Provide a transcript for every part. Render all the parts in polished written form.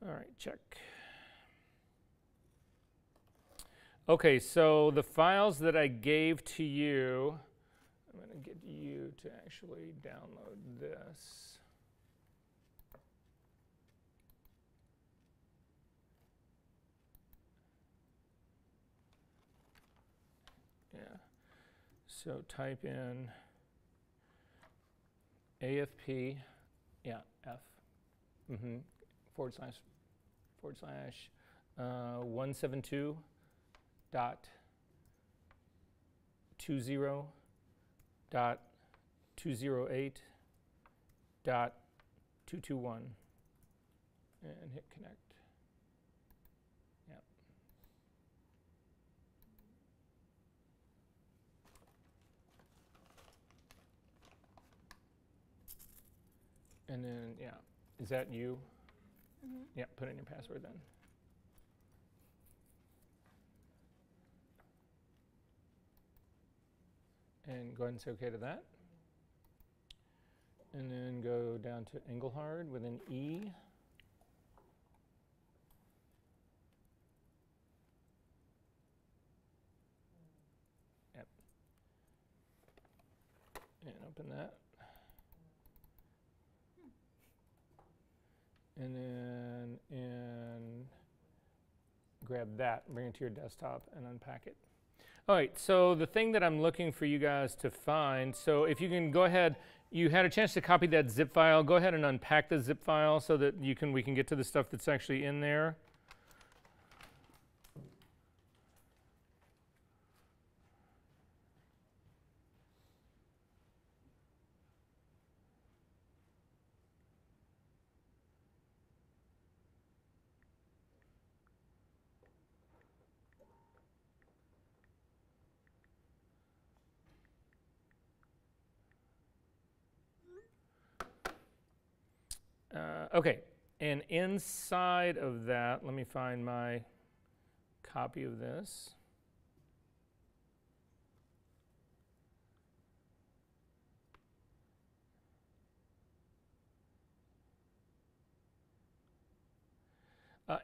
All right, check. Okay, so the files that I gave to you, I'm going to get you to actually download this. Yeah. So type in AFP, yeah, F, // 172 dot 20 dot 208 dot 221 and hit connect. Yep. And then, yeah, is that you? Mm-hmm. Yeah, put in your password then. And go ahead and say OK to that. And then go down to Engelhard with an E. Yep. And open that. And then grab that, bring it to your desktop, and unpack it. All right, so the thing that I'm looking for you guys to find, so if you can go ahead, you had a chance to copy that zip file. Go ahead and unpack the zip file so that we can get to the stuff that's actually in there. Okay, and inside of that, let me find my copy of this.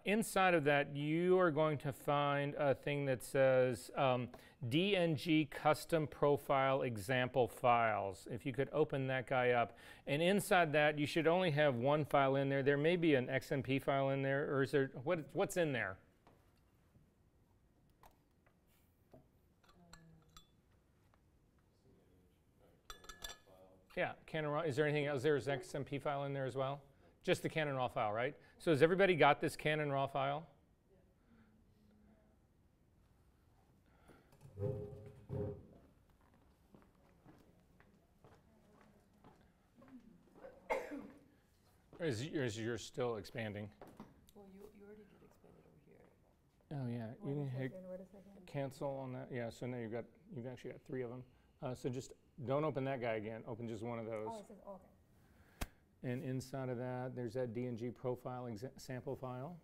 Inside of that, you are going to find a thing that says DNG custom profile example files. If you could open that guy up. And inside that, you should only have one file in there. There may be an XMP file in there, or is there, what's in there? Yeah, Canon Raw. Is there anything else? There's an XMP file in there as well? Just the Canon Raw file, right? So has everybody got this Canon Raw file? Or is yours still expanding? Well, you already did expand it over here. Oh yeah, you can hit cancel on that. Yeah, so now you've actually got 3 of them. So just don't open that guy again. Open just one of those. Oh, it says, okay. And inside of that, there's that DNG profile sample file.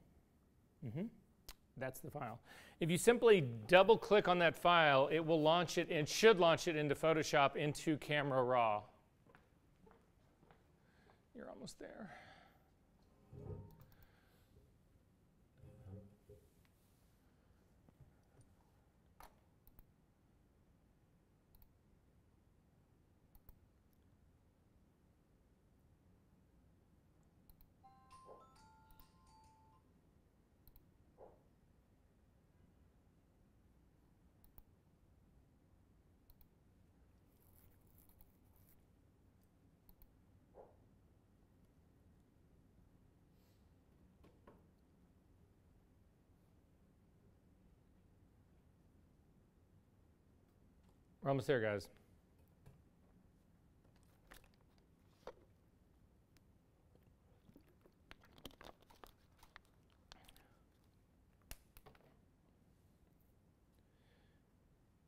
That's the file. If you simply double click on that file, it will launch it, and should launch it into Photoshop into Camera Raw. You're almost there. We're almost there, guys.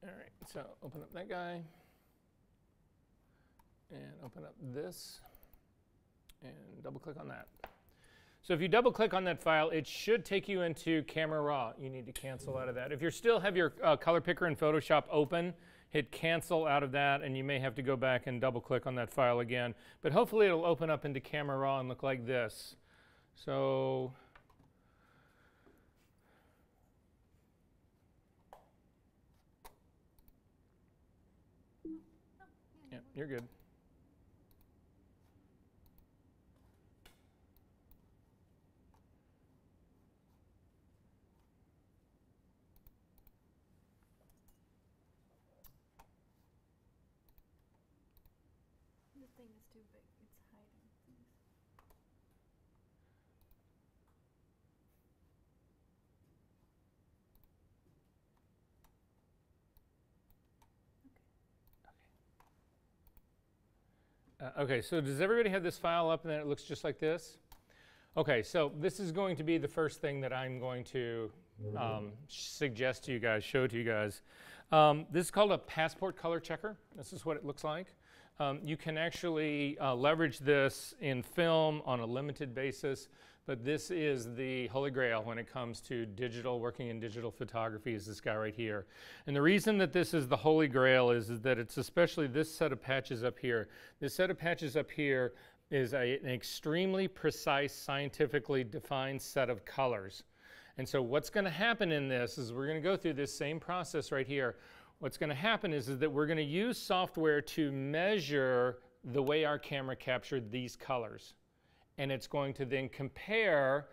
All right, so open up that guy, and open up this, and double click on that. So if you double click on that file, it should take you into Camera Raw. You need to cancel out of that. If you still have your color picker in Photoshop open, hit cancel out of that, and you may have to go back and double click on that file again. But hopefully it'll open up into Camera Raw and look like this. So you're good. The thing is too big. It's hiding things. Okay, so does everybody have this file up and then it looks just like this? Okay, so this is going to be the first thing that I'm going to suggest to you guys, show to you guys. This is called a passport color checker. This is what it looks like. You can actually leverage this in film on a limited basis, but this is the holy grail when it comes to digital, working in digital photography, is this guy right here. And the reason that this is the holy grail is that it's especially this set of patches up here. This set of patches up here is an extremely precise, scientifically defined set of colors. And so what's going to happen in this is we're going to go through this same process right here. What's going to happen is that we're going to use software to measure the way our camera captured these colors. And it's going to then compare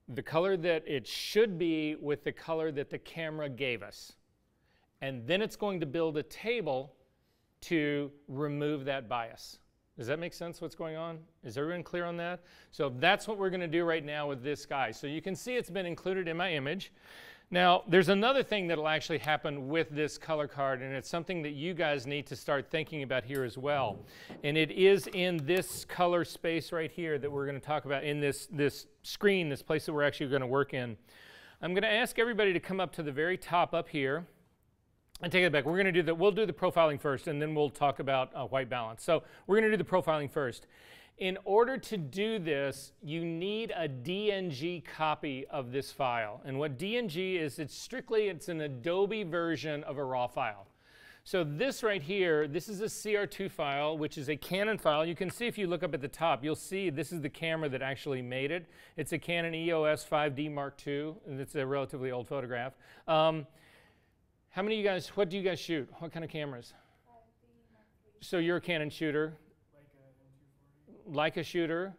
the color that it should be with the color that the camera gave us. And then it's going to build a table to remove that bias. Does that make sense what's going on? Is everyone clear on that? So that's what we're going to do right now with this guy. So you can see it's been included in my image. Now, there's another thing that will actually happen with this color card, and it's something that you guys need to start thinking about here as well. And it is in this color space right here that we're going to talk about, in this screen, this place that we're actually going to work in. I'm going to ask everybody to come up to the very top up here and take it back. We're going to do we'll do the profiling first, and then we'll talk about white balance. So we're going to do the profiling first. In order to do this, you need a DNG copy of this file. And what DNG is, it's an Adobe version of a RAW file. So this right here, this is a CR2 file, which is a Canon file. You can see if you look up at the top, you'll see this is the camera that actually made it. It's a Canon EOS 5D Mark II, and it's a relatively old photograph. How many of you guys, what do you guys shoot? What kind of cameras? 5D Mark III. So you're a Canon shooter. Leica shooter.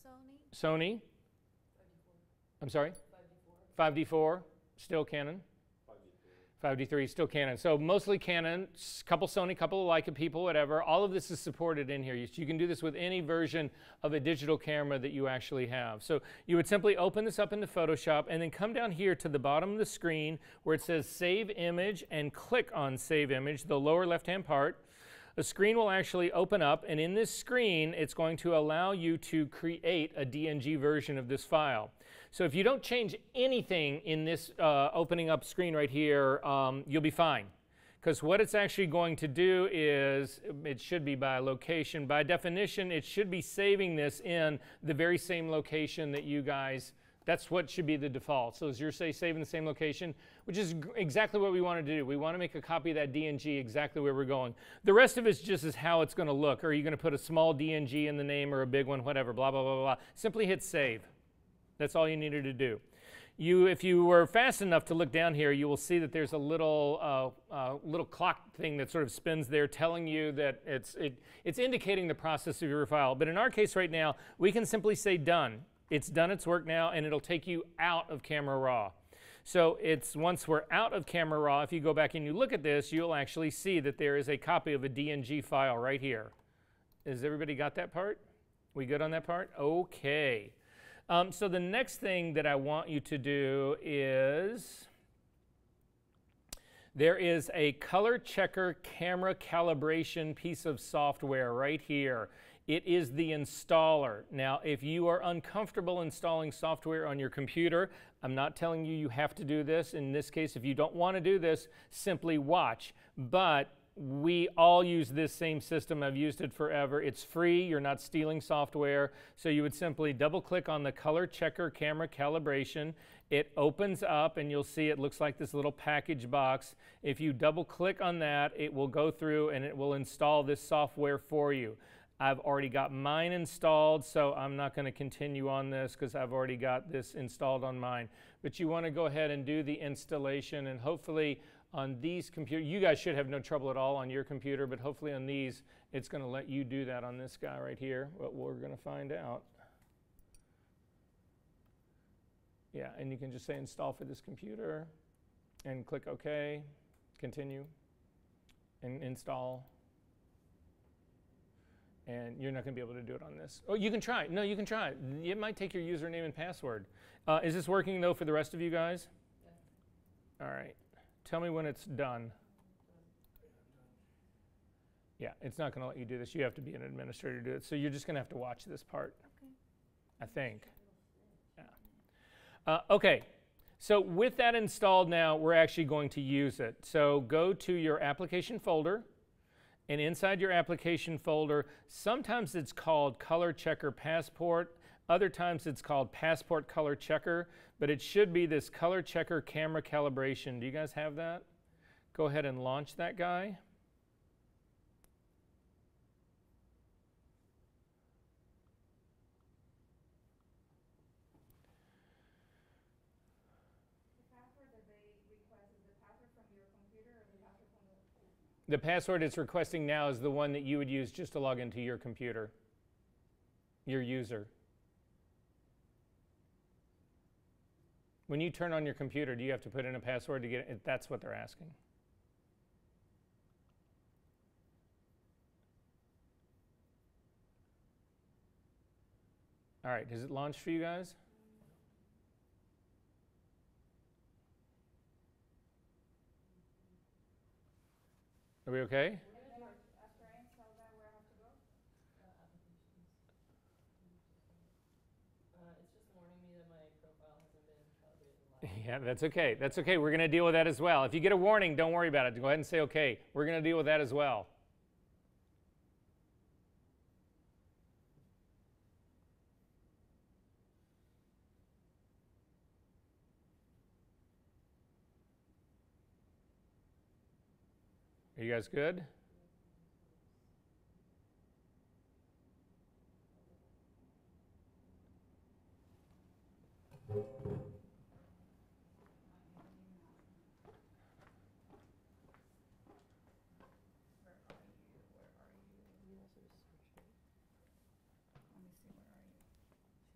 Sony. Sony. I'm sorry? 5D4. Still Canon. 5D3, still Canon. So mostly Canon, couple Sony, couple of Leica people, whatever. All of this is supported in here. You can do this with any version of a digital camera that you actually have. So you would simply open this up into Photoshop and then come down here to the bottom of the screen where it says Save Image and click on Save Image, the lower left-hand part. The screen will actually open up, and in this screen, it's going to allow you to create a DNG version of this file. So if you don't change anything in this opening up screen right here, you'll be fine. Because what it's actually going to do is, it should be by location. By definition, it should be saving this in the very same location that you guys, that's what should be the default. So as you're saving the same location, which is exactly what we want to do. We want to make a copy of that DNG exactly where we're going. The rest of it just is how it's going to look. Are you going to put a small DNG in the name or a big one, whatever, blah, blah, blah, blah. Simply hit save. That's all you needed to do. If you were fast enough to look down here, you will see that there's a little clock thing that sort of spins there telling you that it's indicating the process of your file. But in our case right now, we can simply say done. It's done its work now, and it'll take you out of Camera Raw. So once we're out of Camera Raw, if you go back and you look at this, you'll actually see that there is a copy of a DNG file right here. Has everybody got that part? We good on that part? Okay. So the next thing that I want you to do is, there is a color checker camera calibration piece of software right here. It is the installer. Now, if you are uncomfortable installing software on your computer, I'm not telling you you have to do this. In this case, if you don't want to do this, simply watch. But we all use this same system. I've used it forever. It's free. You're not stealing software. So you would simply double-click on the color checker camera calibration. It opens up, and you'll see it looks like this little package box. If you double-click on that, it will go through, and it will install this software for you. I've already got mine installed, so I'm not going to continue on this because I've already got this installed on mine. But you want to go ahead and do the installation, and hopefully on these computers, you guys should have no trouble at all on your computer, but hopefully on these, it's going to let you do that on this guy right here, but we're going to find out. Yeah, and you can just say install for this computer and click OK, continue, and install. And you're not going to be able to do it on this. Oh, you can try it. No, you can try it. It might take your username and password. Is this working, though, for the rest of you guys? Yeah. All right. Tell me when it's done. Yeah, it's not going to let you do this. You have to be an administrator to do it. So you're just going to have to watch this part, Okay. I think. Yeah. OK. So with that installed now, we're actually going to use it. So go to your application folder. And inside your application folder, sometimes it's called Color Checker Passport. Other times it's called Passport Color Checker. But it should be this Color Checker Camera Calibration. Do you guys have that? Go ahead and launch that guy. The password it's requesting now is the one that you would use just to log into your computer, your user. When you turn on your computer, do you have to put in a password to get it? That's what they're asking. All right, does it launch for you guys? Are we okay? After I install that, where I have to go? Applications. It's just warning me that my profile hasn't been calibrated live. Yeah, that's okay. That's okay. We're going to deal with that as well. If you get a warning, don't worry about it. Go ahead and say, okay, we're going to deal with that as well. Are you guys good? She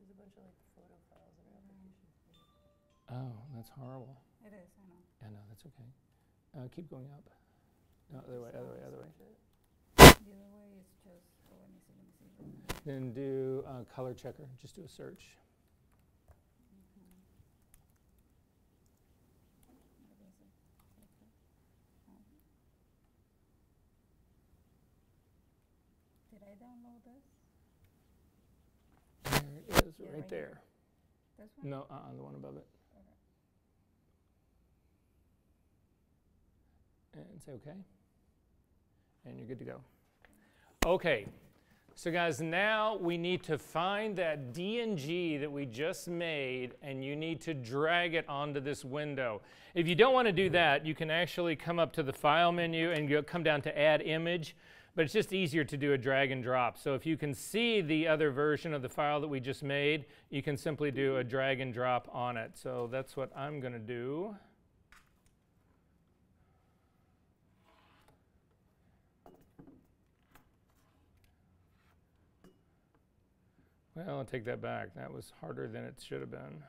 has a bunch of like photo files in her application. Oh, that's horrible. It is, I know. Yeah, no, that's okay. Keep going up. No, other way, other way, other way. The other way is just, oh, let me see. Then do color checker. Just do a search. Did I download this? There it is, Yeah, right right there. This one? No, the one above it. Okay. And say okay. And you're good to go. Okay. So guys, now we need to find that DNG that we just made, and you need to drag it onto this window. If you don't want to do that, you can actually come up to the File menu and come down to Add Image, but it's just easier to do a drag and drop. So if you can see the other version of the file that we just made, you can simply do a drag and drop on it. So that's what I'm going to do. Well, I'll take that back. That was harder than it should have been.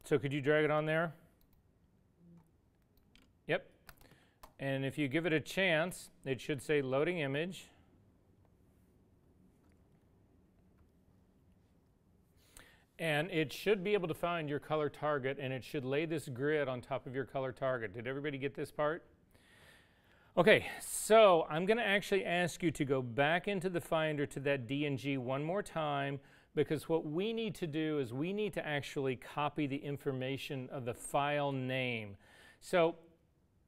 So could you drag it on there? Yep. And if you give it a chance, it should say loading image. And it should be able to find your color target, and it should lay this grid on top of your color target. Did everybody get this part? Okay, so I'm going to actually ask you to go back into the Finder to that DNG one more time, because what we need to do is we need to actually copy the information of the file name. So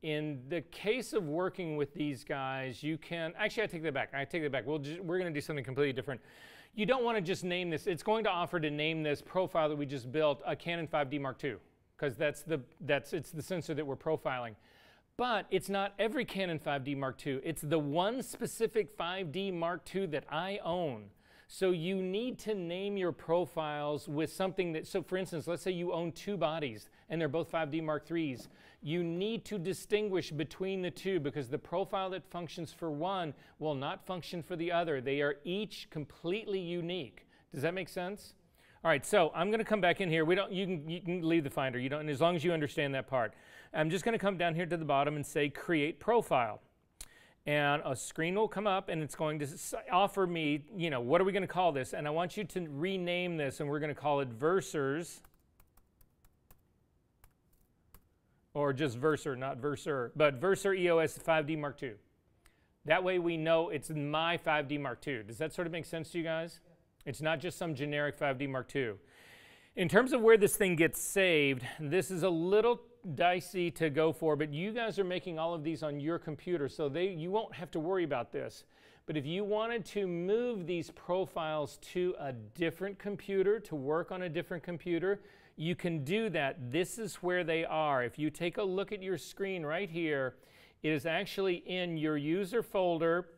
in the case of working with these guys, you can, actually I take that back, we're going to do something completely different. You don't want to just name this. It's going to offer to name this profile that we just built a Canon 5D Mark II, because it's the sensor that we're profiling. But it's not every Canon 5D Mark II. It's the one specific 5D Mark II that I own. So you need to name your profiles with something that, so for instance, let's say you own two bodies and they're both 5D Mark IIIs. You need to distinguish between the two, because the profile that functions for one will not function for the other. They are each completely unique. Does that make sense? All right, so I'm going to come back in here. You can leave the Finder. You don't, as long as you understand that part. I'm just going to come down here to the bottom and say create profile. And a screen will come up, and it's going to offer me, you know, what are we going to call this? And I want you to rename this, and we're going to call it Versors. Or just Versor, not Versor, but Versor EOS 5D Mark II. That way we know it's my 5D Mark II. Does that sort of make sense to you guys? Yeah. It's not just some generic 5D Mark II. In terms of where this thing gets saved, this is a little dicey to go for, but you guys are making all of these on your computer, so you won't have to worry about this. But if you wanted to move these profiles to a different computer, to work on a different computer, you can do that. This is where they are. If you take a look at your screen right here, it is actually in your user folder,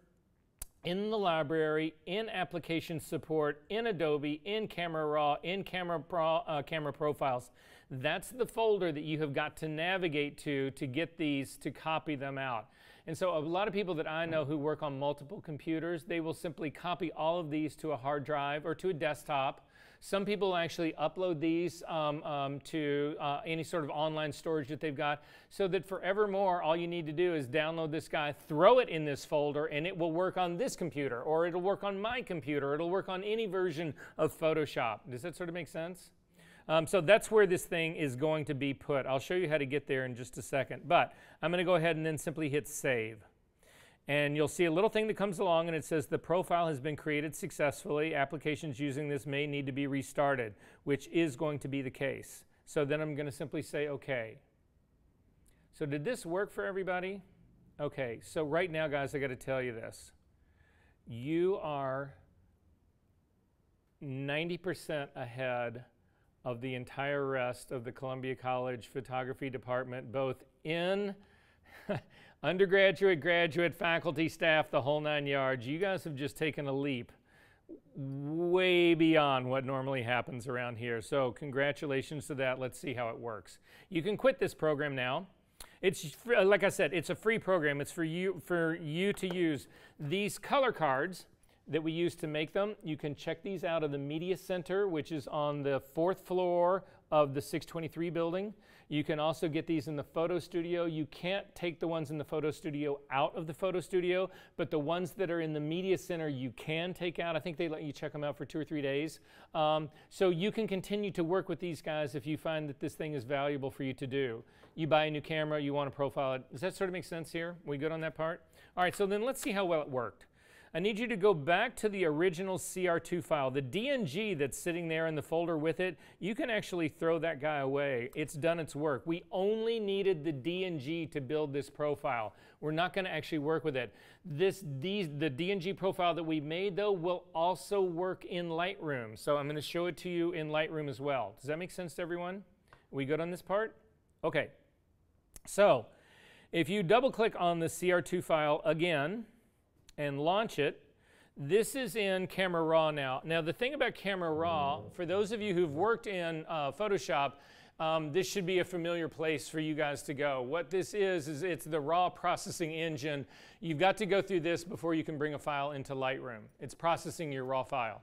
in the library, in application support, in Adobe, in Camera Raw, in Camera Profiles. That's the folder that you have got to navigate to get these, to copy them out. And so a lot of people that I know who work on multiple computers, they will simply copy all of these to a hard drive or to a desktop. Some people actually upload these to any sort of online storage that they've got, so that forevermore all you need to do is download this guy, throw it in this folder, and it will work on this computer, or it'll work on my computer, it'll work on any version of Photoshop. Does that sort of make sense? So that's where this thing is going to be put. I'll show you how to get there in just a second, but I'm going to go ahead and then simply hit save. And you'll see a little thing that comes along, and it says the profile has been created successfully. Applications using this may need to be restarted, which is going to be the case. So then I'm going to simply say OK. So did this work for everybody? OK, so right now, guys, I got to tell you this. You are 90% ahead of the entire rest of the Columbia College photography department, both in undergraduate, graduate, faculty, staff, the whole 9 yards. You guys have just taken a leap way beyond what normally happens around here. So congratulations to that. Let's see how it works. You can quit this program now. It's, like I said, it's a free program. It's for you to use. These color cards that we use to make them, you can check these out of the Media Center, which is on the 4th floor of the 623 building. You can also get these in the photo studio. You can't take the ones in the photo studio out of the photo studio, but the ones that are in the Media Center you can take out. I think they let you check them out for 2 or 3 days. So you can continue to work with these guys if you find that this thing is valuable for you to do. You buy a new camera, you want to profile it. Does that sort of make sense here? We good on that part? All right, so then let's see how well it worked. I need you to go back to the original CR2 file. The DNG that's sitting there in the folder with it, you can actually throw that guy away. It's done its work. We only needed the DNG to build this profile. We're not going to actually work with it. The DNG profile that we made, though, will also work in Lightroom. So I'm going to show it to you in Lightroom as well. Does that make sense to everyone? Are we good on this part? Okay. So if you double-click on the CR2 file again, and launch it, this is in Camera Raw now. Now the thing about Camera Raw, for those of you who've worked in Photoshop, This should be a familiar place for you guys to go. What this is it's the raw processing engine. You've got to go through this before you can bring a file into Lightroom. It's processing your raw file.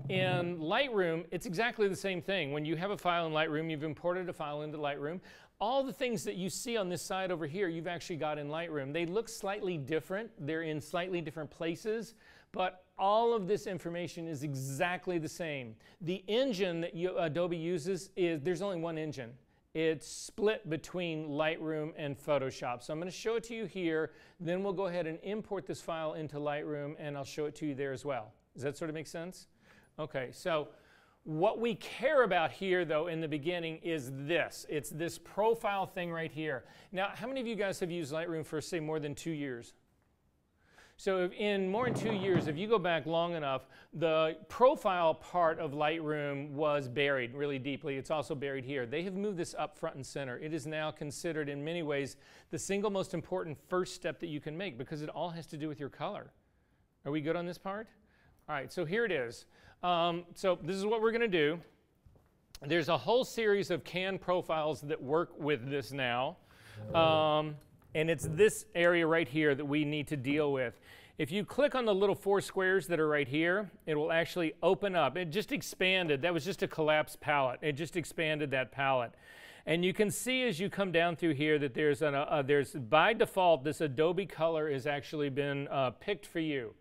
In Lightroom, it's exactly the same thing. When you have a file in Lightroom, you've imported a file into Lightroom. All the things that you see on this side over here, you've actually got in Lightroom. They look slightly different. They're in slightly different places, but all of this information is exactly the same. The engine that Adobe uses there's only one engine. It's split between Lightroom and Photoshop. So I'm going to show it to you here. Then we'll go ahead and import this file into Lightroom, and I'll show it to you there as well. Does that sort of make sense? Okay, so what we care about here, though, in the beginning is this. It's this profile thing right here. Now, how many of you guys have used Lightroom for, say, more than 2 years? So in more than 2 years, if you go back long enough, the profile part of Lightroom was buried really deeply. It's also buried here. They have moved this up front and center. It is now considered, in many ways, the single most important first step that you can make because it all has to do with your color. Are we good on this part? All right, so here it is. So this is what we're going to do. There's a whole series of canned profiles that work with this now. And it's this area right here that we need to deal with. If you click on the little 4 squares that are right here, it will actually open up. It just expanded. That was just a collapsed palette. It just expanded that palette. And you can see as you come down through here that there's by default, this Adobe color has actually been picked for you.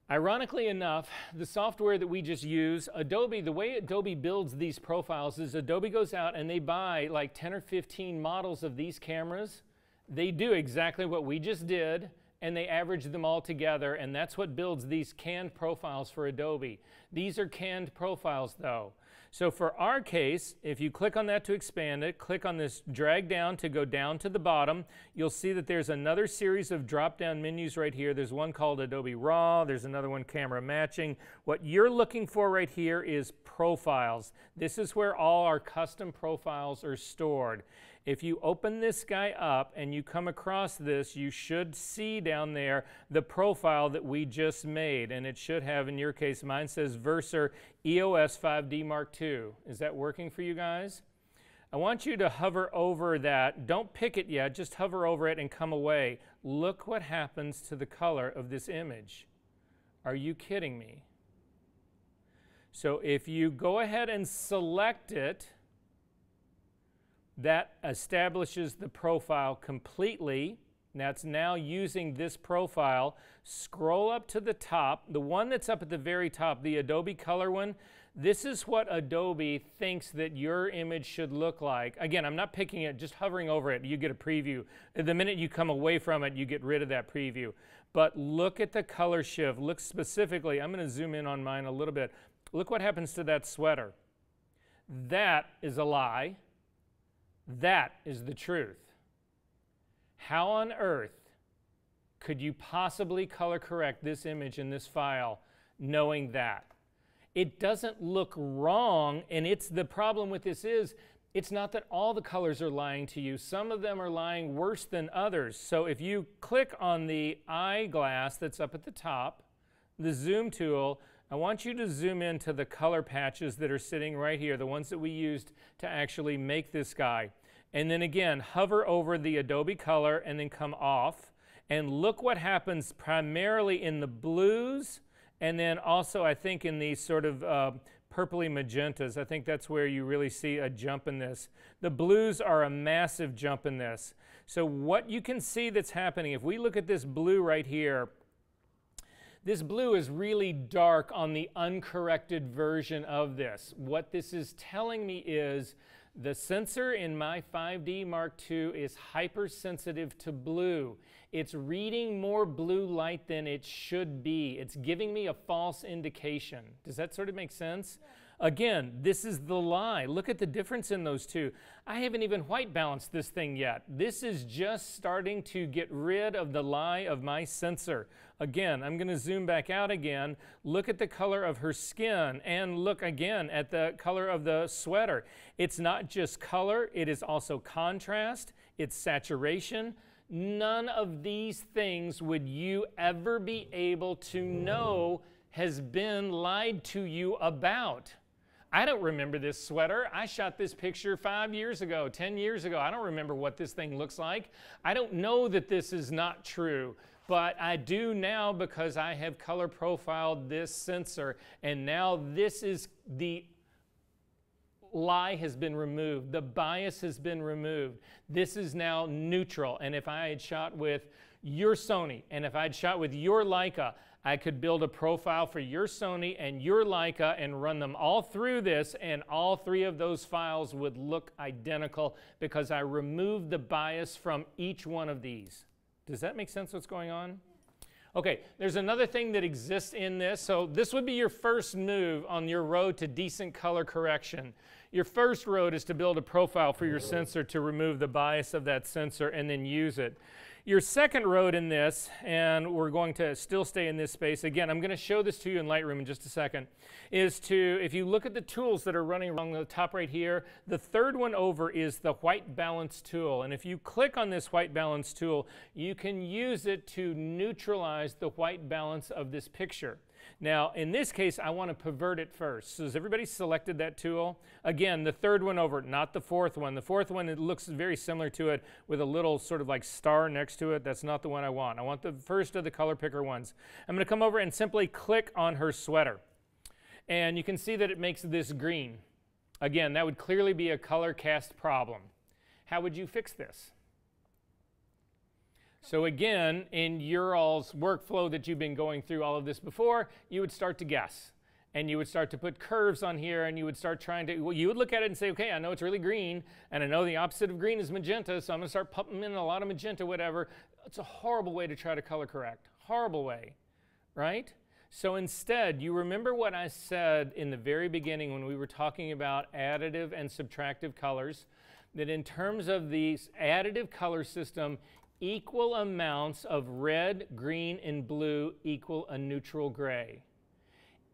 Ironically enough, the software that we just use, Adobe, the way Adobe builds these profiles is Adobe goes out and they buy like 10 or 15 models of these cameras. They do exactly what we just did, and they average them all together, and that's what builds these canned profiles for Adobe. These are canned profiles, though. So for our case, if you click on that to expand it, click on this drag down to go down to the bottom, you'll see that there's another series of drop-down menus right here. There's one called Adobe RAW. There's another one, Camera Matching. What you're looking for right here is profiles. This is where all our custom profiles are stored. If you open this guy up and you come across this, you should see down there the profile that we just made. And it should have, in your case, mine says Verser EOS 5D Mark II. Is that working for you guys? I want you to hover over that. Don't pick it yet, just hover over it and come away. Look what happens to the color of this image. Are you kidding me? So if you go ahead and select it, that establishes the profile completely. That's now using this profile. Scroll up to the top. The one that's up at the very top, the Adobe Color one, this is what Adobe thinks that your image should look like. Again, I'm not picking it, just hovering over it, you get a preview. The minute you come away from it, you get rid of that preview. But look at the color shift. Look specifically, I'm going to zoom in on mine a little bit. Look what happens to that sweater. That is a lie. That is the truth. How on earth could you possibly color correct this image in this file knowing that? It doesn't look wrong, and the problem with this is it's not that all the colors are lying to you. Some of them are lying worse than others. So if you click on the eyeglass that's up at the top, the zoom tool, I want you to zoom into the color patches that are sitting right here, the ones that we used to actually make this guy. And then again, hover over the Adobe Color and then come off. And look what happens primarily in the blues, and then also I think in these sort of purpley magentas. I think that's where you really see a jump in this. The blues are a massive jump in this. So what you can see that's happening, if we look at this blue right here, this blue is really dark on the uncorrected version of this. What this is telling me is the sensor in my 5D Mark II is hypersensitive to blue. It's reading more blue light than it should be. It's giving me a false indication. Does that sort of make sense? Yeah. Again, this is the lie. Look at the difference in those two. I haven't even white balanced this thing yet. This is just starting to get rid of the lie of my sensor. Again, I'm going to zoom back out again. Look at the color of her skin and look again at the color of the sweater. It's not just color, it is also contrast, it's saturation. None of these things would you ever be able to know has been lied to you about. I don't remember this sweater. I shot this picture 5 years ago, 10 years ago. I don't remember what this thing looks like. I don't know that this is not true, but I do now because I have color profiled this sensor, and now this is the lie has been removed. The bias has been removed. This is now neutral, and if I had shot with your Sony, and if I'd shot with your Leica, I could build a profile for your Sony and your Leica and run them all through this, and all three of those files would look identical because I removed the bias from each one of these. Does that make sense what's going on? Okay, there's another thing that exists in this. So this would be your first move on your road to decent color correction. Your first road is to build a profile for your sensor to remove the bias of that sensor and then use it. Your second road in this, and we're going to still stay in this space, again, I'm going to show this to you in Lightroom in just a second, is to, if you look at the tools that are running along the top right here, the third one over is the white balance tool. And if you click on this white balance tool, you can use it to neutralize the white balance of this picture. Now, in this case, I want to pervert it first. So has everybody selected that tool? Again, the third one over, not the fourth one. The fourth one, it looks very similar to it with a little sort of like star next to it. That's not the one I want. I want the first of the color picker ones. I'm going to come over and simply click on her sweater. And you can see that it makes this green. Again, that would clearly be a color cast problem. How would you fix this? So again, in your all's workflow that you've been going through all of this before, you would start to guess. And you would start to put curves on here, and you would start trying to, well, you would look at it and say, okay, I know it's really green, and I know the opposite of green is magenta, so I'm going to start pumping in a lot of magenta, whatever. It's a horrible way to try to color correct. Horrible way, right? So instead, you remember what I said in the very beginning when we were talking about additive and subtractive colors, that in terms of the additive color system, equal amounts of red, green, and blue equal a neutral gray.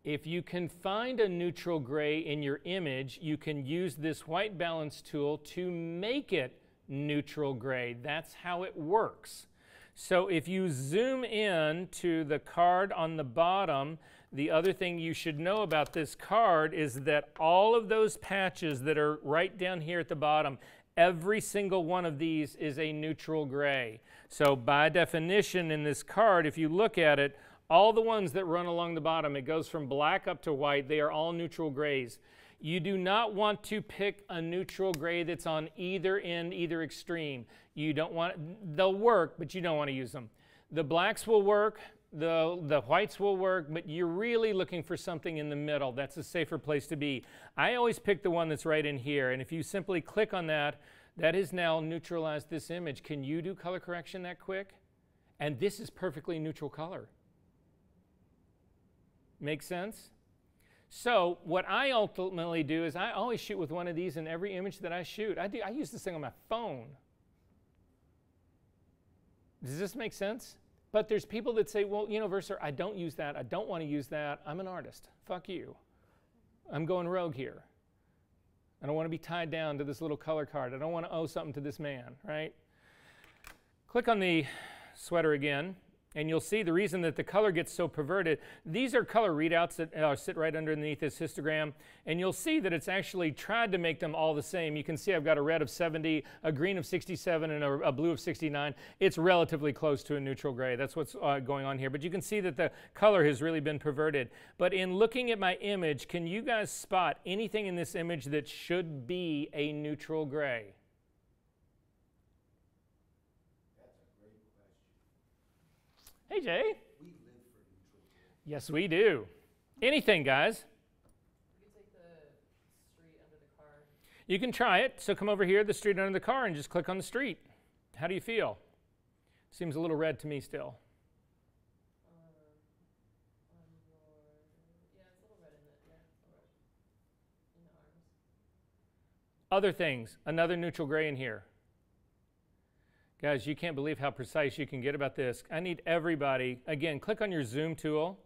If you can find a neutral gray in your image, you can use this white balance tool to make it neutral gray. That's how it works. So if you zoom in to the card on the bottom, the other thing you should know about this card is that all of those patches that are right down here at the bottom, every single one of these is a neutral gray. So by definition in this card, if you look at it, all the ones that run along the bottom, it goes from black up to white, they are all neutral grays. You do not want to pick a neutral gray that's on either end, either extreme. You don't want, they'll work, but you don't want to use them. The blacks will work, the whites will work, but you're really looking for something in the middle. That's a safer place to be. I always pick the one that's right in here, and if you simply click on that, that has now neutralized this image. Can you do color correction that quick? And this is perfectly neutral color. Make sense? So what I ultimately do is I always shoot with one of these in every image that I shoot. I use this thing on my phone. Does this make sense? But there's people that say, well, you know, Verser, I don't use that. I don't want to use that. I'm an artist. Fuck you. I'm going rogue here. I don't want to be tied down to this little color card. I don't want to owe something to this man, right? Click on the sweater again, and you'll see the reason that the color gets so perverted. These are color readouts that sit right underneath this histogram, and you'll see that it's actually tried to make them all the same. You can see I've got a red of 70, a green of 67, and a blue of 69. It's relatively close to a neutral gray. That's what's going on here. But you can see that the color has really been perverted. But in looking at my image, can you guys spot anything in this image that should be a neutral gray? Hey, Jay. We live for neutral gray. Yes, we do. Anything, guys. You can take the street under the car. You can try it. So come over here, the street under the car, and just click on the street. How do you feel? Seems a little red to me still. Yeah, it's a little red in the, yeah, it's a little red in the arms. Other things, another neutral gray in here. Guys, you can't believe how precise you can get about this. I need everybody, again, click on your zoom tool,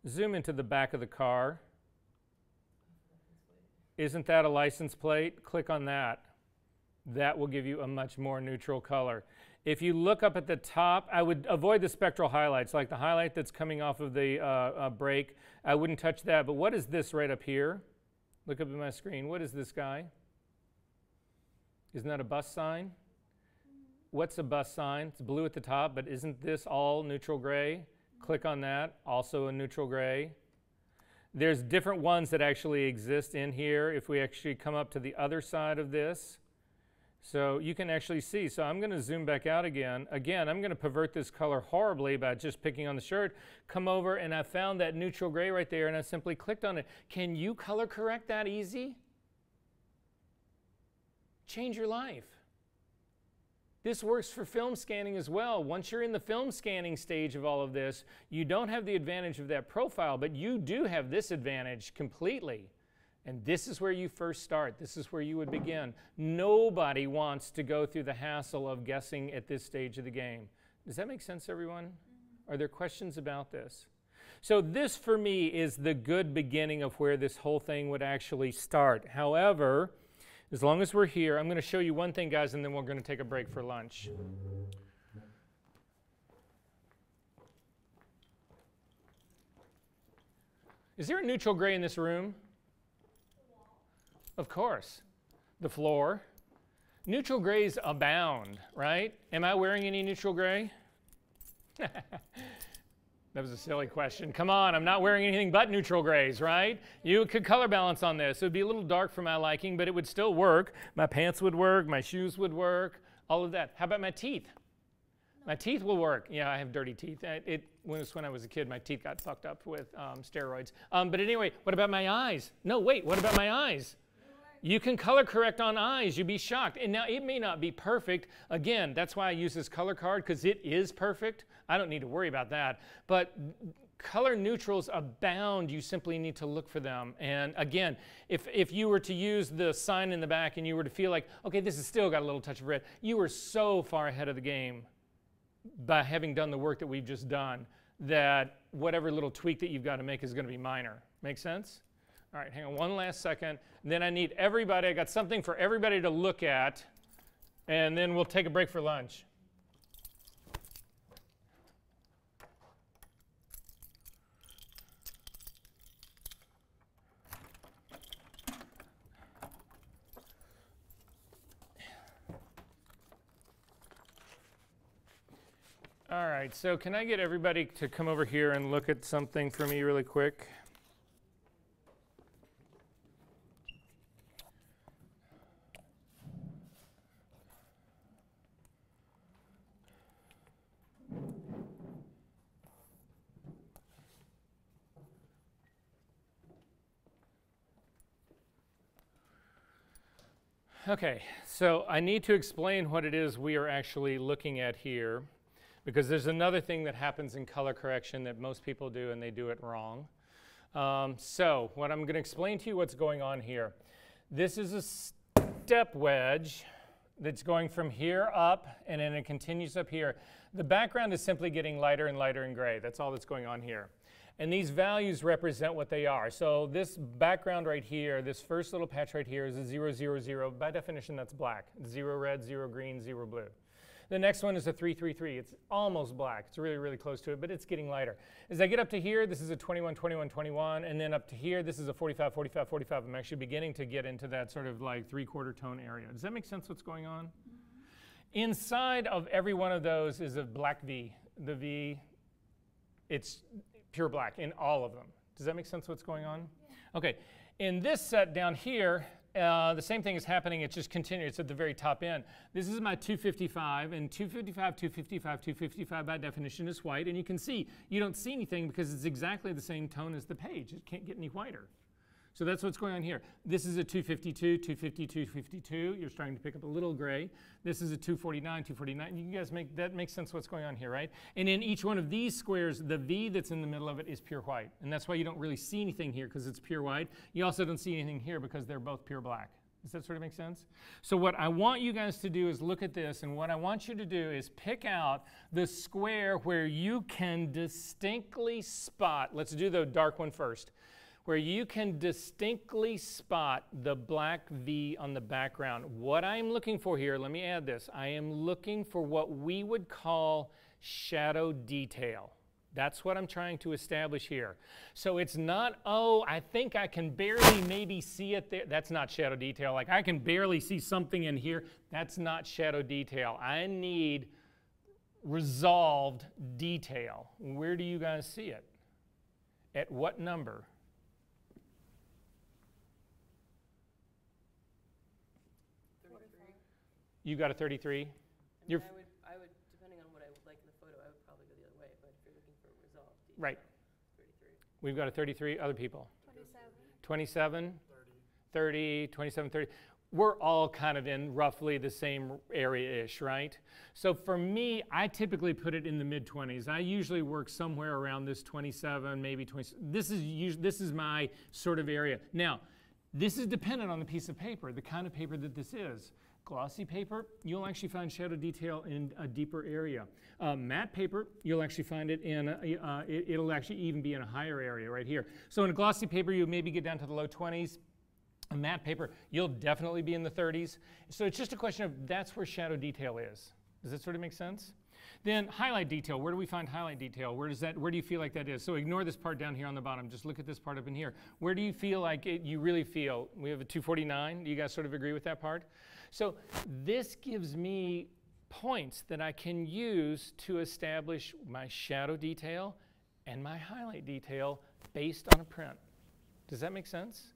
zoom into the back of the car. Isn't that a license plate? Click on that. That will give you a much more neutral color. If you look up at the top, I would avoid the spectral highlights, like the highlight that's coming off of the brake. I wouldn't touch that, but what is this right up here? Look up at my screen. What is this guy? Isn't that a bus sign? What's a bus sign? It's blue at the top, but isn't this all neutral gray? Click on that, also a neutral gray. There's different ones that actually exist in here if we actually come up to the other side of this. So you can actually see. So I'm going to zoom back out again. Again, I'm going to pervert this color horribly by just picking on the shirt. Come over, and I found that neutral gray right there, and I simply clicked on it. Can you color correct that easy? Change your life. This works for film scanning as well. Once you're in the film scanning stage of all of this, you don't have the advantage of that profile, but you do have this advantage completely. And this is where you first start. This is where you would begin. Nobody wants to go through the hassle of guessing at this stage of the game. Does that make sense, everyone? Are there questions about this? So this, for me, is the good beginning of where this whole thing would actually start. However, as long as we're here, I'm going to show you one thing, guys, and then we're going to take a break for lunch. Is there a neutral gray in this room? Of course. The floor. Neutral grays abound, right? Am I wearing any neutral gray? That was a silly question. Come on, I'm not wearing anything but neutral grays, right? You could color balance on this. It would be a little dark for my liking, but it would still work. My pants would work, my shoes would work, all of that. How about my teeth? My teeth will work. Yeah, I have dirty teeth. When I was a kid, my teeth got fucked up with steroids. But anyway, what about my eyes? No, wait, what about my eyes? You can color correct on eyes. You'd be shocked. And now it may not be perfect. Again, that's why I use this color card, because it is perfect. I don't need to worry about that. But color neutrals abound. You simply need to look for them. And again, if you were to use the sign in the back and you were to feel like, okay, this has still got a little touch of red, you were so far ahead of the game by having done the work that we've just done that whatever little tweak that you've got to make is going to be minor. Make sense? All right, hang on one last second. Then I need everybody, I got something for everybody to look at, and then we'll take a break for lunch. All right, so can I get everybody to come over here and look at something for me really quick? Okay, so I need to explain what it is we are actually looking at here, because there's another thing that happens in color correction that most people do, and they do it wrong. So what I'm going to explain to you what's going on here. This is a step wedge that's going from here up, and then it continues up here. The background is simply getting lighter and lighter and gray. That's all that's going on here. And these values represent what they are. So this background right here, this first little patch right here is a 0, 0, 0. By definition, that's black. 0 red, 0 green, 0 blue. The next one is a 3, 3, 3. It's almost black. It's really, really close to it, but it's getting lighter. As I get up to here, this is a 21, 21, 21. And then up to here, this is a 45, 45, 45. I'm actually beginning to get into that sort of like 3/4 tone area. Does that make sense what's going on? Inside of every one of those is a black V. The V, it's pure black in all of them. Does that make sense what's going on? Yeah. Okay. In this set down here, the same thing is happening. It's just continuing. It's at the very top end. This is my 255, and 255, 255, 255 by definition is white. And you can see, you don't see anything because it's exactly the same tone as the page. It can't get any whiter. So that's what's going on here. This is a 252, 252, 252. You're starting to pick up a little gray. This is a 249, 249. You guys that makes sense what's going on here, right? And in each one of these squares, the V that's in the middle of it is pure white. And that's why you don't really see anything here, because it's pure white. You also don't see anything here because they're both pure black. Does that sort of make sense? So what I want you guys to do is look at this, and what I want you to do is pick out the square where you can distinctly spot. Let's do the dark one first. Where you can distinctly spot the black V on the background. What I'm looking for here, let me add this, I am looking for what we would call shadow detail. That's what I'm trying to establish here. So it's not, oh, I think I can barely maybe see it there. That's not shadow detail. Like I can barely see something in here. That's not shadow detail. I need resolved detail. Where do you guys see it? At what number? 33. You got a 33? I mean, You're I would, depending on what I would like in the photo, I would probably go the other way. But if you're looking for resolved detail, right. 33. We've got a 33. Other people? 27. 27? 30, 27, 30. We're all kind of in roughly the same area-ish, right? So for me, I typically put it in the mid-20s. I usually work somewhere around this 27, maybe 20. This is my sort of area. Now, this is dependent on the piece of paper, the kind of paper that this is. Glossy paper, you'll actually find shadow detail in a deeper area. Matte paper, you'll actually find it in, it'll actually even be in a higher area right here. So in a glossy paper, you maybe get down to the low 20s. A matte paper, you'll definitely be in the 30s. So it's just a question of that's where shadow detail is. Does that sort of make sense? Then highlight detail, where do we find highlight detail? Where do you feel like that is? So ignore this part down here on the bottom. Just look at this part up in here. Where do you feel like you really feel? We have a 249. Do you guys sort of agree with that part? So this gives me points that I can use to establish my shadow detail and my highlight detail based on a print. Does that make sense?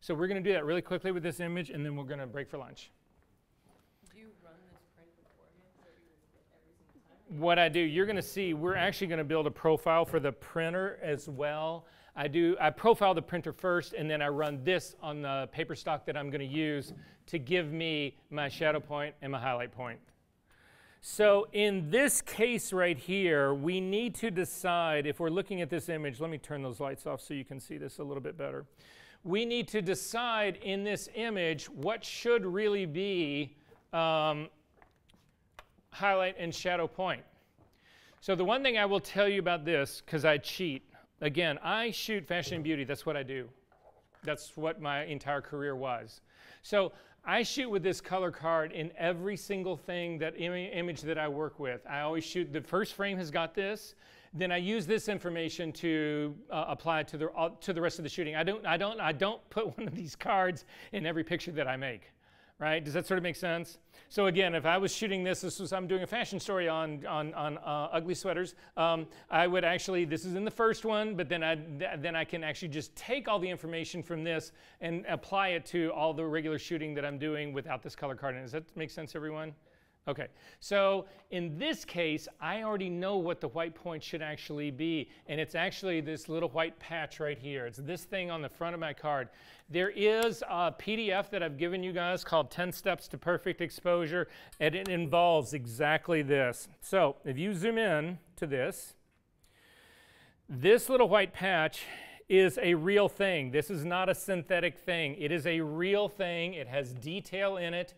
So we're going to do that really quickly with this image, and then we're going to break for lunch. Do you run this print beforehand so you get every single time? What I do, you're going to see, we're actually going to build a profile for the printer as well. I profile the printer first, and then I run this on the paper stock that I'm going to use to give me my shadow point and my highlight point. So in this case right here, we need to decide, if we're looking at this image, let me turn those lights off so you can see this a little bit better. We need to decide in this image what should really be highlight and shadow point. So the one thing I will tell you about this, because I cheat, again, I shoot fashion and beauty. That's what I do. That's what my entire career was. So I shoot with this color card in every single thing, that image that I work with. I always shoot, the first frame has got this. Then I use this information to apply to the rest of the shooting. I don't put one of these cards in every picture that I make, right? Does that sort of make sense? So again, if I was shooting I'm doing a fashion story on ugly sweaters. I would actually, this is in the first one, but then I can actually just take all the information from this and apply it to all the regular shooting that I'm doing without this color card in. Does that make sense, everyone? Okay, so in this case, I already know what the white point should actually be, and it's actually this little white patch right here. It's this thing on the front of my card. There is a PDF that I've given you guys called 10 Steps to Perfect Exposure, and it involves exactly this. So if you zoom in to this little white patch is a real thing. This is not a synthetic thing. It is a real thing. It has detail in it.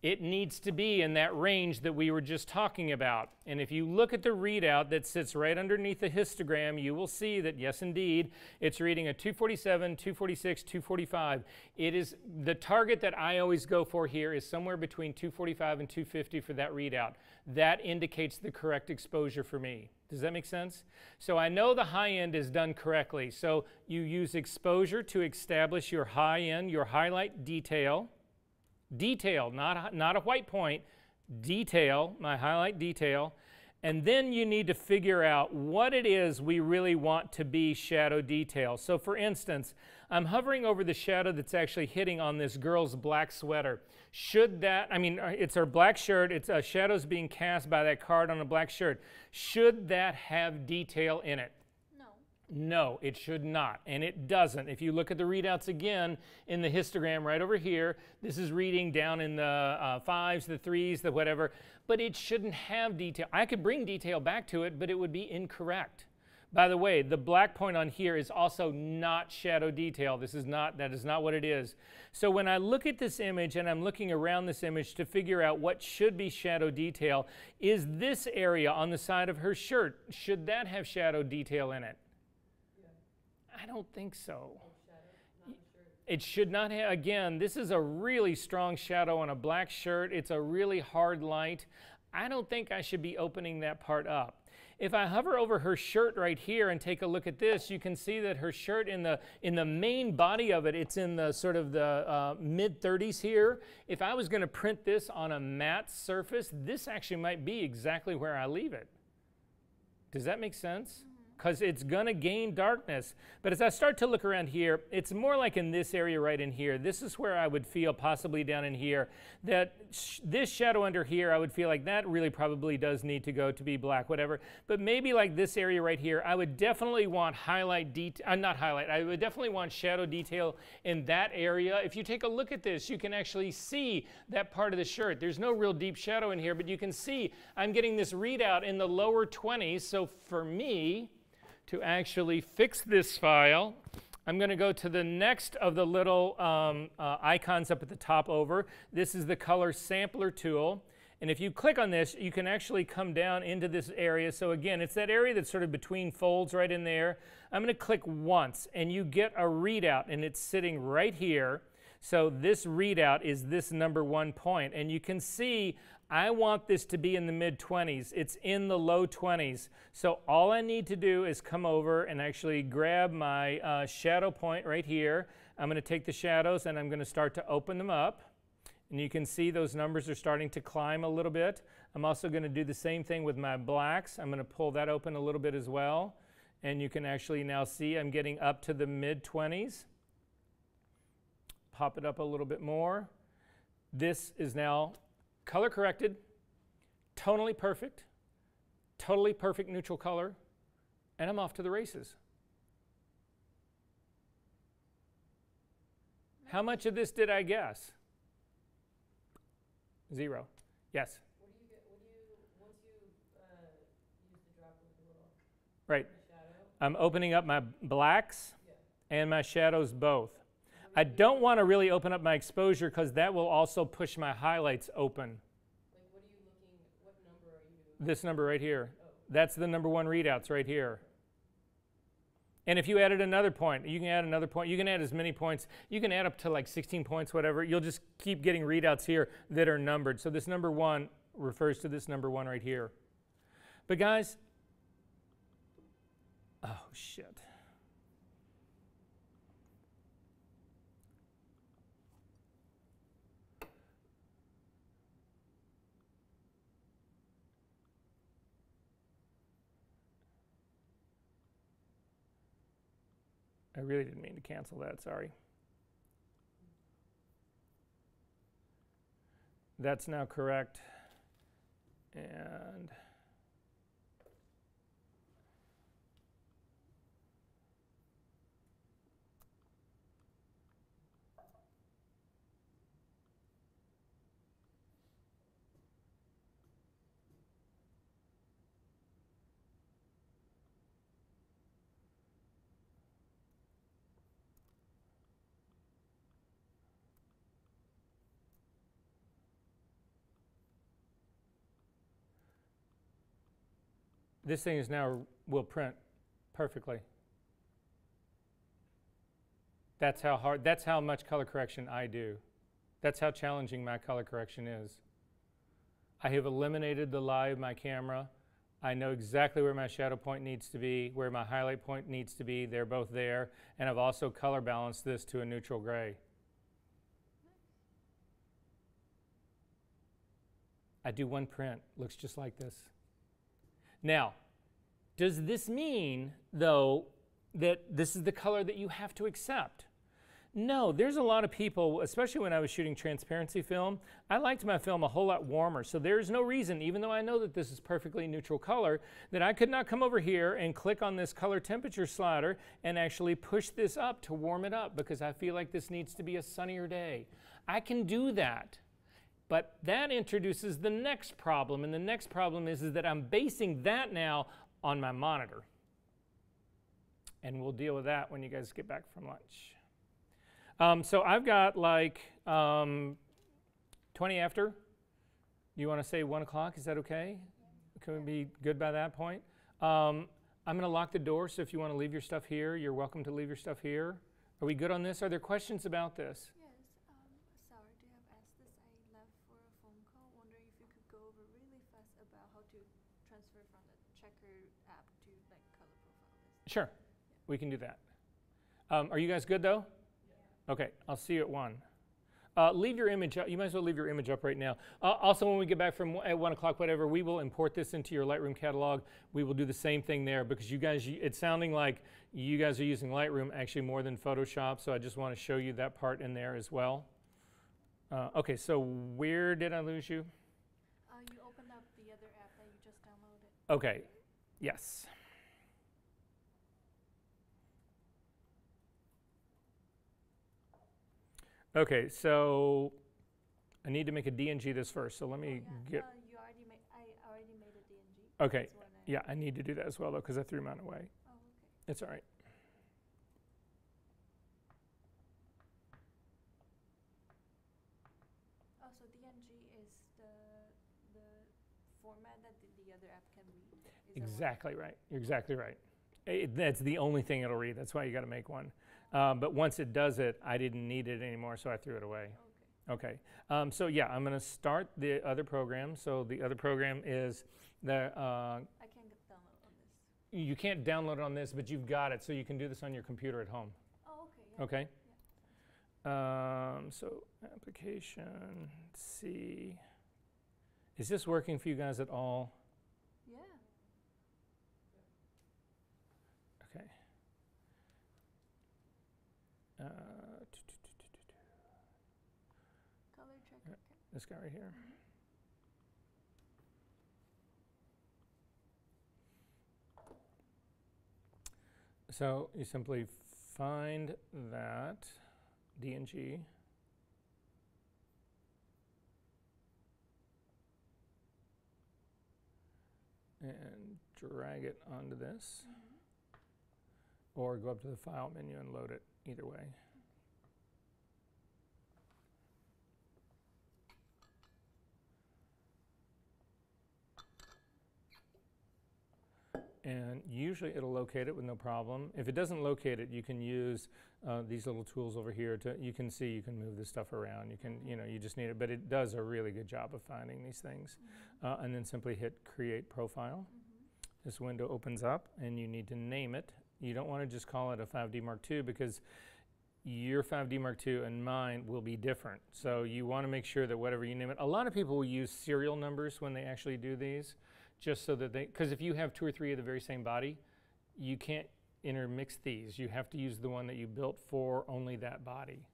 It needs to be in that range that we were just talking about. And if you look at the readout that sits right underneath the histogram, you will see that, yes, indeed, it's reading a 247, 246, 245. It is, the target that I always go for here is somewhere between 245 and 250 for that readout. That indicates the correct exposure for me. Does that make sense? So I know the high end is done correctly. So you use exposure to establish your high end, your highlight detail. Detail, not a white point, detail, my highlight detail, and then you need to figure out what it is we really want to be shadow detail. So for instance, I'm hovering over the shadow that's actually hitting on this girl's black sweater. Should that, I mean, it's her black shirt, it's shadows being cast by that card on a black shirt. Should that have detail in it? No, it should not, and it doesn't. If you look at the readouts again in the histogram right over here, this is reading down in the 5s, the 3s, the whatever, but it shouldn't have detail. I could bring detail back to it, but it would be incorrect. By the way, the black point on here is also not shadow detail. That is not what it is. So when I look at this image and I'm looking around this image to figure out what should be shadow detail, is this area on the side of her shirt, should that have shadow detail in it? I don't think so. It should not have, again, this is a really strong shadow on a black shirt. It's a really hard light. I don't think I should be opening that part up. If I hover over her shirt right here and take a look at this, you can see that her shirt in the main body of it, it's in the sort of the mid 30s here. If I was going to print this on a matte surface, this actually might be exactly where I leave it. Does that make sense? Because it's going to gain darkness. But as I start to look around here, it's more like in this area right in here. This is where I would feel possibly down in here that this shadow under here, I would feel like that really probably does need to go to be black, whatever. But maybe like this area right here, I would definitely want highlight detail, not highlight, I would definitely want shadow detail in that area. If you take a look at this, you can actually see that part of the shirt. There's no real deep shadow in here, but you can see I'm getting this readout in the lower 20s. So for me, to actually fix this file, I'm going to go to the next of the little icons up at the top over. This is the color sampler tool. And if you click on this, you can actually come down into this area. So again, it's that area that's sort of between folds right in there. I'm going to click once, and you get a readout, and it's sitting right here. So this readout is this number 1 point. And you can see I want this to be in the mid-20s. It's in the low 20s. So all I need to do is come over and actually grab my shadow point right here. I'm going to take the shadows and I'm going to start to open them up. And you can see those numbers are starting to climb a little bit. I'm also going to do the same thing with my blacks. I'm going to pull that open a little bit as well. And you can actually now see I'm getting up to the mid-20s. Pop it up a little bit more. This is now color corrected, totally perfect neutral color, and I'm off to the races. How much of this did I guess? 0. Yes? What do you get, once you use the drop with the little Right. shadow? I'm opening up my blacks and my shadows both. I don't want to really open up my exposure because that will also push my highlights open. Like what are you looking, what number are you? This number right here. Oh. That's the number 1 readouts right here. And if you added another point, you can add another point. You can add as many points. You can add up to like 16 points, whatever. You'll just keep getting readouts here that are numbered. So this number 1 refers to this number 1 right here. But guys, oh shit. I really didn't mean to cancel that, sorry. That's now correct. And this thing is now will print perfectly. That's how hard, that's how much color correction I do. That's how challenging my color correction is. I have eliminated the lie of my camera. I know exactly where my shadow point needs to be, where my highlight point needs to be. They're both there. And I've also color balanced this to a neutral gray. I do one print, looks just like this. Now, does this mean, though, that this is the color that you have to accept? No, there's a lot of people, especially when I was shooting transparency film, I liked my film a whole lot warmer. So there's no reason, even though I know that this is perfectly neutral color, that I could not come over here and click on this color temperature slider and actually push this up to warm it up because I feel like this needs to be a sunnier day. I can do that. But that introduces the next problem, and the next problem is that I'm basing that now on my monitor. And we'll deal with that when you guys get back from lunch. So I've got like 20 after. Do you want to say 1 o'clock? Is that okay? Yeah. Can we be good by that point? I'm going to lock the door, so if you want to leave your stuff here, you're welcome to leave your stuff here. Are we good on this? Are there questions about this? Transfer from the checker We can do that. Are you guys good though? Yeah. Okay, I'll see you at 1. Leave your image up. You might as well leave your image up right now. Also, when we get back from at 1 o'clock, whatever, we will import this into your Lightroom catalog. We will do the same thing there because you guys, it's sounding like you guys are using Lightroom actually more than Photoshop. So I just want to show you that part in there as well. Okay, so where did I lose you? You opened up the other app that you just downloaded. Okay, yes. Okay, so I need to make a DNG this first, so let me get... You already made, I already made a DNG. Okay, yeah, I need to do that as well, though, because I threw mine away. Oh, okay. It's all right. Oh, so DNG is the format that the other app can read? Is that Exactly right. You're exactly right. That's the only thing it'll read. That's why you got to make one. But once it does it, I didn't need it anymore, so I threw it away. Okay. Okay. So yeah, I'm going to start the other program. So the other program is the... I can't get download on this. you can't download it on this, but you've got it, so you can do this on your computer at home. Oh, okay. Yeah. Okay? Yeah. So application, C. Is this working for you guys at all? Yeah. Okay. Color checker. This guy right here. So you simply find that DNG. And drag it onto this. Or go up to the file menu and load it, either way. And usually it'll locate it with no problem. If it doesn't locate it, you can use these little tools over here to, you can see, you can move this stuff around. You can, you just need it, but it does a really good job of finding these things. And then simply hit Create Profile. This window opens up and you need to name it. You don't want to just call it a 5D Mark II because your 5D Mark II and mine will be different. So you want to make sure that whatever you name it, a lot of people will use serial numbers when they actually do these, just so that they, because if you have 2 or 3 of the very same body, you can't intermix these. You have to use the one that you built for only that body,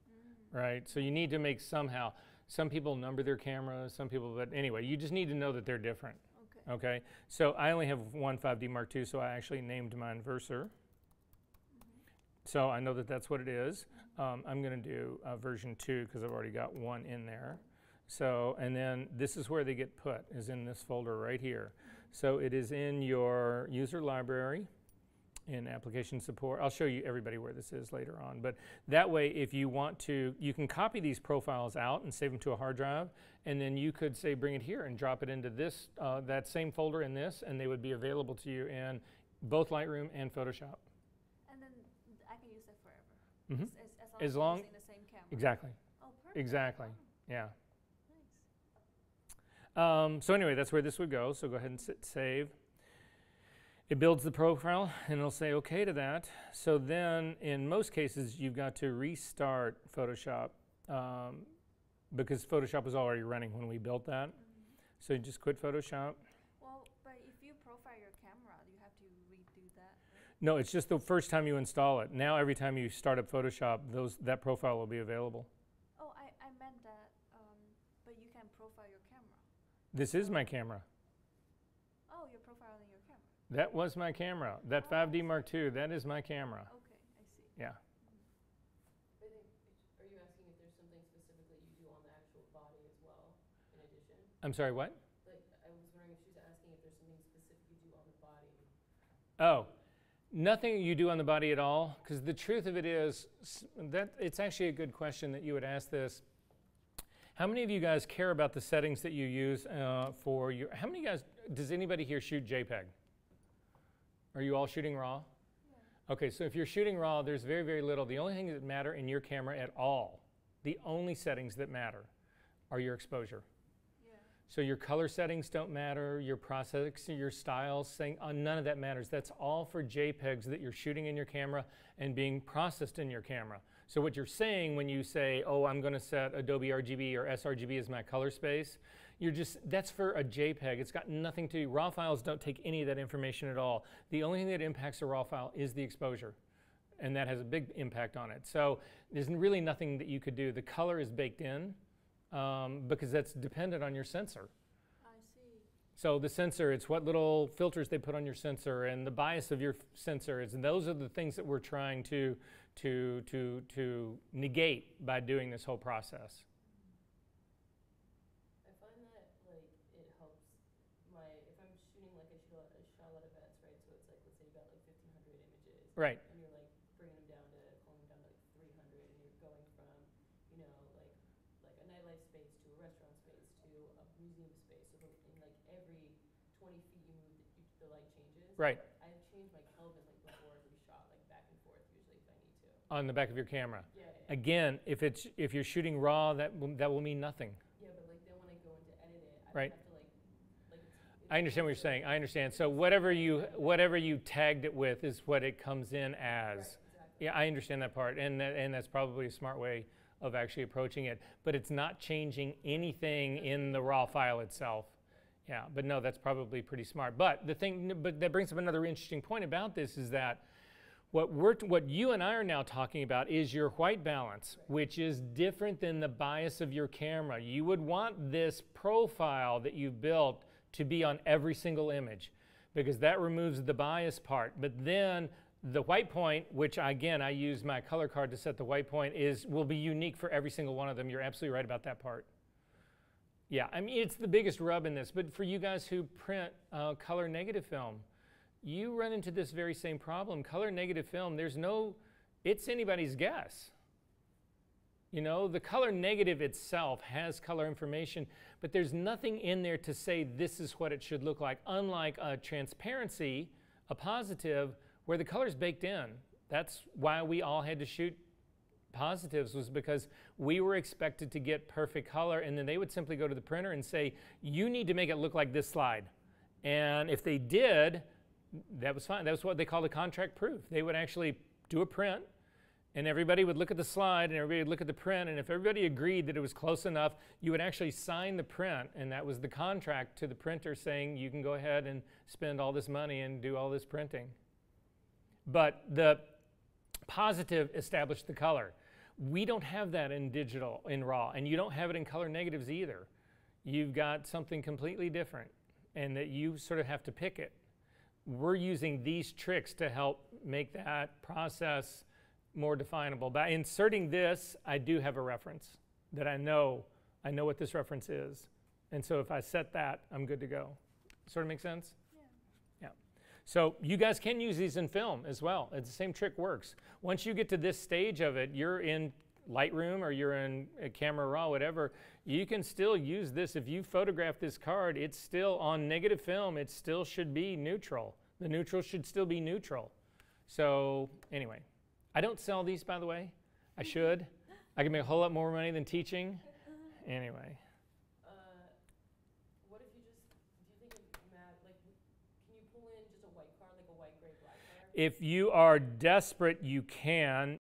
right? So you need to make somehow, some people number their cameras, some people, but anyway, you just need to know that they're different. Okay, so I only have one 5D Mark II, so I actually named mine Verser. So I know that that's what it is. I'm going to do version 2 because I've already got one in there. So, and then this is where they get put, is in this folder right here. So it is in your user library, in application support. I'll show you everybody where this is later on. But that way, if you want to, you can copy these profiles out and save them to a hard drive. And then you could say, bring it here and drop it into this, that same folder in this, and they would be available to you in both Lightroom and Photoshop. And then I can use that forever. Mm-hmm. As long as it's in the same camera. Exactly. Oh, perfect. Exactly. Yeah. Nice. So anyway, that's where this would go. So go ahead and save. It builds the profile, and it'll say OK to that. So then, in most cases, you've got to restart Photoshop because Photoshop was already running when we built that. So you just quit Photoshop. Well, but if you profile your camera, you have to redo that, right? No, it's just the first time you install it. Now, every time you start up Photoshop, that profile will be available. Oh, I meant that, but you can profile your camera. This is my camera. Oh, you're profiling your camera. That was my camera. That 5D Mark II, that is my camera. Okay, I see. Yeah. I think, are you asking if there's something specific that you do on the actual body as well, in addition? I'm sorry, what? Like, I was wondering if she was asking if there's something specific you do on the body. Oh, nothing you do on the body at all? Because the truth of it is, that it's actually a good question that you would ask this. How many of you guys care about the settings that you use for your, how many guys, does anybody here shoot JPEG? Are you all shooting RAW? Yeah. Okay, so if you're shooting RAW, there's very, very little. The only things that matter in your camera at all, the only settings that matter are your exposure. Yeah. So your color settings don't matter, your processing, your styles, none of that matters. That's all for JPEGs that you're shooting in your camera and being processed in your camera. So what you're saying when you say, oh, I'm going to set Adobe RGB or sRGB as my color space, that's for a JPEG. It's got nothing to do. RAW files don't take any of that information at all. The only thing that impacts a RAW file is the exposure, and that has a big impact on it. So there's really nothing that you could do. The color is baked in because that's dependent on your sensor. I see. So the sensor, it's what little filters they put on your sensor and the bias of your sensor is, and those are the things that we're trying to negate by doing this whole process. I find that like it helps if I'm shooting like I shoot a lot of events, right? So it's like, let's say you got like 1,500 images. Right. And you're like bringing them down to, pulling them down to like 300, and you're going from, you know, like a nightlife space to a restaurant space to a museum space. So in like every 20 feet you move, the light changes. Right. I change my Kelvin like before every shot, like back and forth usually if I need to. On the back of your camera. Yeah. Again, if you're shooting RAW, that will mean nothing. Yeah, but like then when I go in to edit it, I Right. have to like it's I understand what you're saying. I understand. So whatever you tagged it with is what it comes in as. right, exactly. Yeah, I understand that part, and that's probably a smart way of actually approaching it. But it's not changing anything in the RAW file itself. Yeah, but no, that's probably pretty smart. But that brings up another interesting point about this is that what you and I are now talking about is your white balance, which is different than the bias of your camera. You would want this profile that you've built to be on every single image because that removes the bias part. But then the white point, which again I use my color card to set the white point, will be unique for every single one of them. You're absolutely right about that part. Yeah, I mean, it's the biggest rub in this. But for you guys who print color negative film, you run into this very same problem. Color negative film, it's anybody's guess. You know, the color negative itself has color information, but there's nothing in there to say this is what it should look like, unlike a transparency, a positive, where the color's baked in. That's why we all had to shoot positives, was because we were expected to get perfect color, and then they would simply go to the printer and say, you need to make it look like this slide. And if they did, that was fine. That was what they called a contract proof. They would actually do a print, and everybody would look at the slide, and everybody would look at the print, and if everybody agreed that it was close enough, you would actually sign the print, and that was the contract to the printer saying you can go ahead and spend all this money and do all this printing. But the positive established the color. We don't have that in digital, in RAW, and you don't have it in color negatives either. You've got something completely different, and that you sort of have to pick it. We're using these tricks to help make that process more definable. By inserting this, I do have a reference that I know what this reference is. And so if I set that, I'm good to go. Sort of make sense? Yeah. So you guys can use these in film as well. It's the same trick works. Once you get to this stage of it, you're in Lightroom or you're in Camera Raw, whatever, you can still use this. If you photograph this card, it's still on negative film. It still should be neutral. The neutral should still be neutral. So anyway, I don't sell these, by the way. I should. I can make a whole lot more money than teaching. Anyway. What if you just, do you think can you pull in just a white card, like a white, gray, black card? If you are desperate, you can.